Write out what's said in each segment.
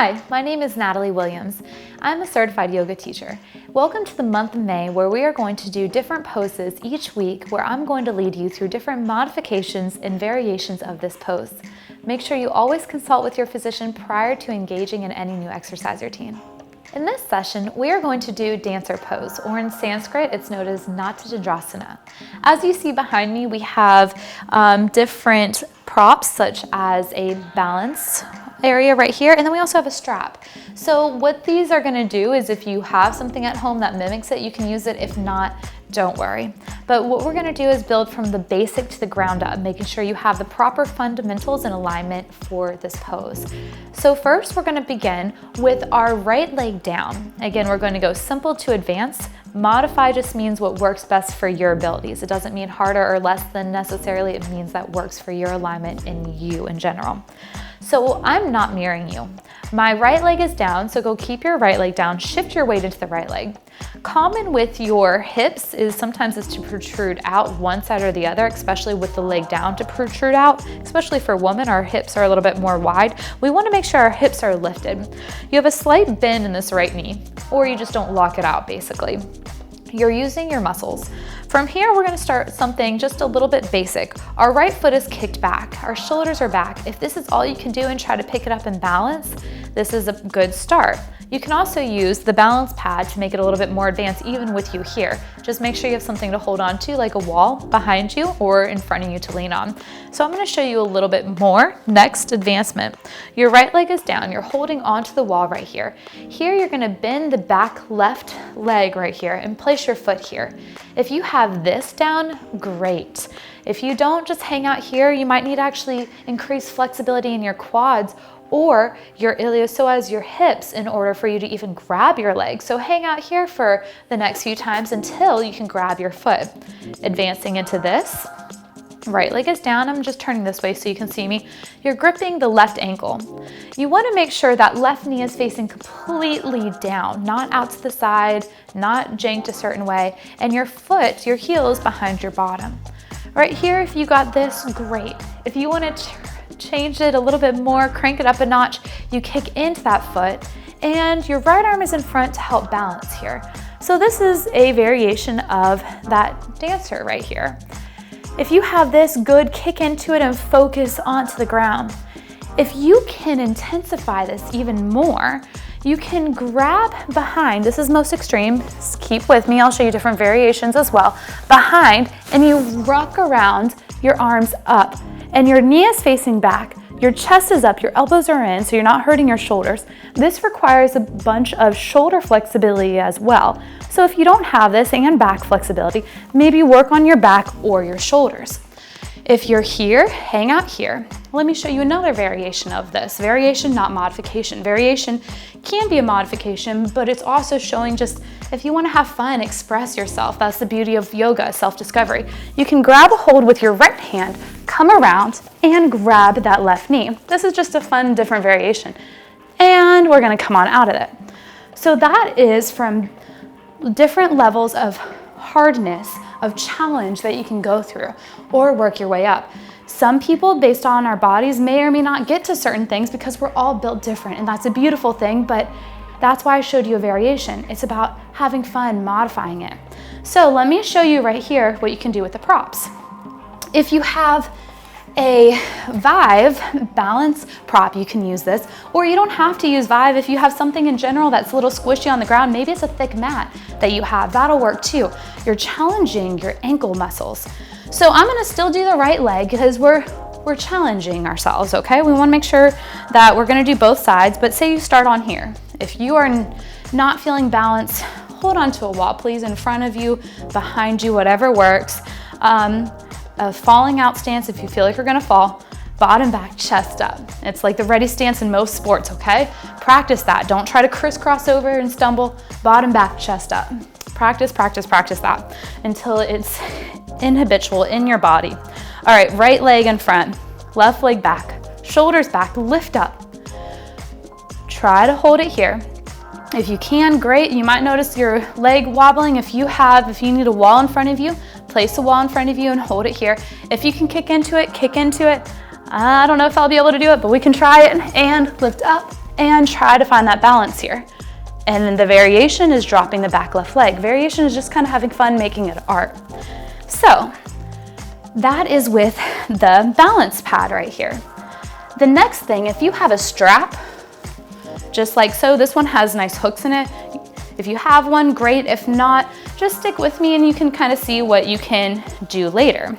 Hi, my name is Natalie Williams. I'm a certified yoga teacher. Welcome to the month of May, where we are going to do different poses each week, where I'm going to lead you through different modifications and variations of this pose. Make sure you always consult with your physician prior to engaging in any new exercise routine. In this session, we are going to do dancer pose, or in Sanskrit, it's known as Natyajandrasana. As you see behind me, we have different props, such as a balance area right here, and then we also have a strap. So what these are going to do is, if you have something at home that mimics it, you can use it. If not, don't worry. But what we're going to do is build from the basic to the ground up, making sure you have the proper fundamentals in alignment for this pose. So first, we're going to begin with our right leg down. Again, we're going to go simple to advanced. Modify just means what works best for your abilities. It doesn't mean harder or less than necessarily. It means that works for your alignment in you in general. So I'm not mirroring you. My right leg is down, so go keep your right leg down, shift your weight into the right leg. Common with your hips is sometimes to protrude out one side or the other, especially with the leg down to protrude out. Especially for women, our hips are a little bit more wide. We want to make sure our hips are lifted. You have a slight bend in this right knee, or you just don't lock it out basically. You're using your muscles. From here, we're going to start something just a little bit basic. Our right foot is kicked back. Our shoulders are back. If this is all you can do and try to pick it up and balance, this is a good start. You can also use the balance pad to make it a little bit more advanced, even with you here. Just make sure you have something to hold on to, like a wall behind you or in front of you to lean on. So I'm going to show you a little bit more. Next advancement. Your right leg is down. You're holding onto the wall right here. Here, you're going to bend the back left leg right here and place your foot here. If you have this down, great. If you don't, just hang out here. You might need to actually increase flexibility in your quads or your iliopsoas, your hips, in order for you to even grab your leg. So hang out here for the next few times until you can grab your foot. Advancing into this. Right leg is down. I'm just turning this way so you can see me. You're gripping the left ankle. You want to make sure that left knee is facing completely down, not out to the side, not janked a certain way, and your foot, your heel is behind your bottom. Right here, if you got this, great. If you want to change it a little bit more, crank it up a notch, you kick into that foot, and your right arm is in front to help balance here. So this is a variation of that dancer right here. If you have this, good, kick into it and focus onto the ground. If you can intensify this even more, you can grab behind, this is most extreme, just keep with me, I'll show you different variations as well, behind, and you rock around your arms up, and your knee is facing back, your chest is up, your elbows are in, so you're not hurting your shoulders. This requires a bunch of shoulder flexibility as well. So if you don't have this and back flexibility, maybe work on your back or your shoulders. If you're here, hang out here. Let me show you another variation of this. Variation, not modification. Variation can be a modification, but it's also showing just, if you want to have fun, express yourself. That's the beauty of yoga, self-discovery. You can grab a hold with your right hand, come around, and grab that left knee. This is just a fun, different variation. And we're going to come on out of it. So that is from different levels of hardness, of challenge that you can go through or work your way up. Some people, based on our bodies, may or may not get to certain things because we're all built different, and that's a beautiful thing, but that's why I showed you a variation. It's about having fun, modifying it. So let me show you right here what you can do with the props. If you have a Vive balance prop, you can use this, or you don't have to use Vive. If you have something in general that's a little squishy on the ground, maybe it's a thick mat that you have, that'll work too. You're challenging your ankle muscles. So I'm gonna still do the right leg because we're challenging ourselves, okay? We wanna make sure that we're gonna do both sides, but say you start on here. If you are not feeling balance, hold on to a wall, please, in front of you, behind you, whatever works. A falling out stance, if you feel like you're gonna fall, bottom back, chest up. It's like the ready stance in most sports, okay? Practice that. Don't try to crisscross over and stumble. Bottom back, chest up. Practice, practice, practice that until it's habitual in your body. All right, right leg in front, left leg back, shoulders back, lift up. Try to hold it here. If you can, great. You might notice your leg wobbling. If you need a wall in front of you, place a wall in front of you and hold it here. If you can kick into it, kick into it. I don't know if I'll be able to do it, but we can try it, and lift up and try to find that balance here. And then the variation is dropping the back left leg. Variation is just kind of having fun making it art. So that is with the balance pad right here. The next thing, if you have a strap, just like so, this one has nice hooks in it. If you have one, great. If not, just stick with me and you can kind of see what you can do later.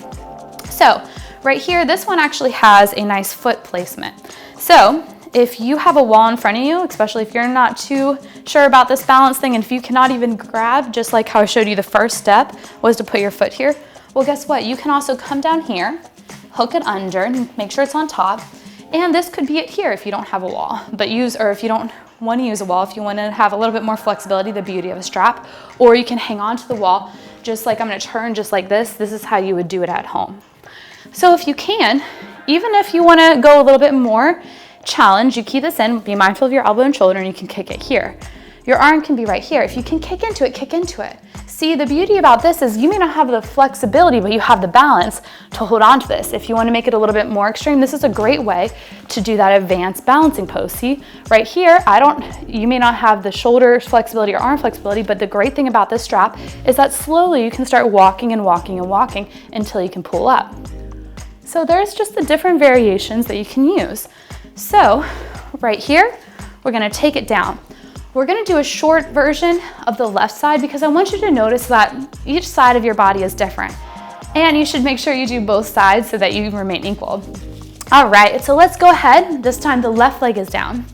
So right here, this one actually has a nice foot placement. So if you have a wall in front of you, especially if you're not too sure about this balance thing, and if you cannot even grab, just like how I showed you the first step was to put your foot here, well, guess what? You can also come down here, hook it under, and make sure it's on top. And this could be it here if you don't have a wall, but if you don't want to use a wall, if you want to have a little bit more flexibility, the beauty of a strap, or you can hang on to the wall, just like I'm going to turn just like this. This is how you would do it at home. So if you can, even if you want to go a little bit more challenge, you keep this in, be mindful of your elbow and shoulder, and you can kick it here. Your arm can be right here. If you can kick into it, kick into it. See, the beauty about this is you may not have the flexibility, but you have the balance to hold on to this. If you want to make it a little bit more extreme, this is a great way to do that advanced balancing pose. See, right here, you may not have the shoulder flexibility or arm flexibility, but the great thing about this strap is that slowly you can start walking and walking and walking until you can pull up. So there's just the different variations that you can use. So right here, we're gonna take it down. We're gonna do a short version of the left side because I want you to notice that each side of your body is different. And you should make sure you do both sides so that you remain equal. All right, so let's go ahead. This time the left leg is down,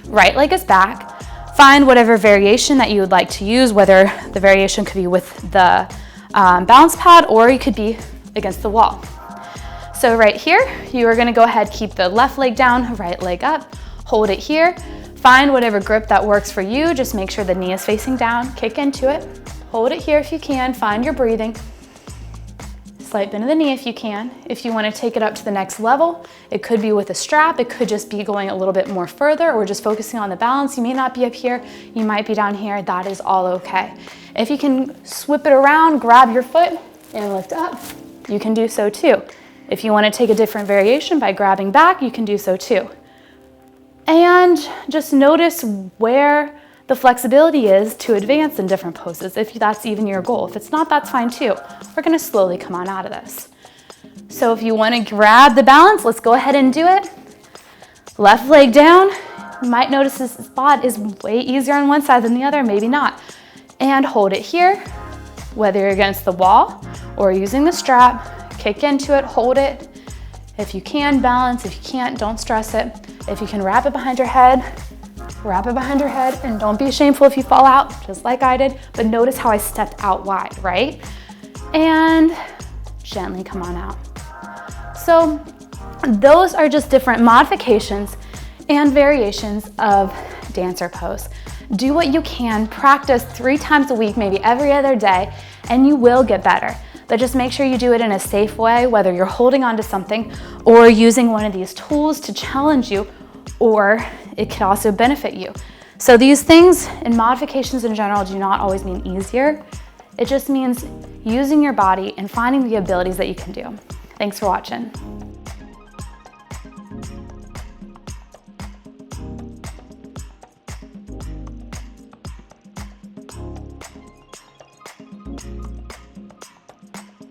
right leg is back. Find whatever variation that you would like to use, whether the variation could be with the balance pad or you could be against the wall. So right here, you are gonna go ahead, keep the left leg down, right leg up, hold it here. Find whatever grip that works for you. Just make sure the knee is facing down, kick into it. Hold it here if you can, find your breathing. Slight bend of the knee if you can. If you wanna take it up to the next level, it could be with a strap, it could just be going a little bit more further or just focusing on the balance. You may not be up here, you might be down here, that is all okay. If you can whip it around, grab your foot and lift up, you can do so too. If you wanna take a different variation by grabbing back, you can do so too. And just notice where the flexibility is to advance in different poses, if that's even your goal. If it's not, that's fine too. We're gonna slowly come on out of this. So if you wanna grab the balance, let's go ahead and do it. Left leg down. You might notice this spot is way easier on one side than the other, maybe not. And hold it here, whether you're against the wall or using the strap, kick into it, hold it. If you can, balance. If you can't, don't stress it. If you can wrap it behind your head, wrap it behind your head, and don't be shameful if you fall out, just like I did, but notice how I stepped out wide, right? And gently come on out. So those are just different modifications and variations of dancer pose. Do what you can, practice 3 times a week, maybe every other day, and you will get better. But just make sure you do it in a safe way, whether you're holding onto something or using one of these tools to challenge you, or it could also benefit you. So these things and modifications in general do not always mean easier. It just means using your body and finding the abilities that you can do. Thanks for watching.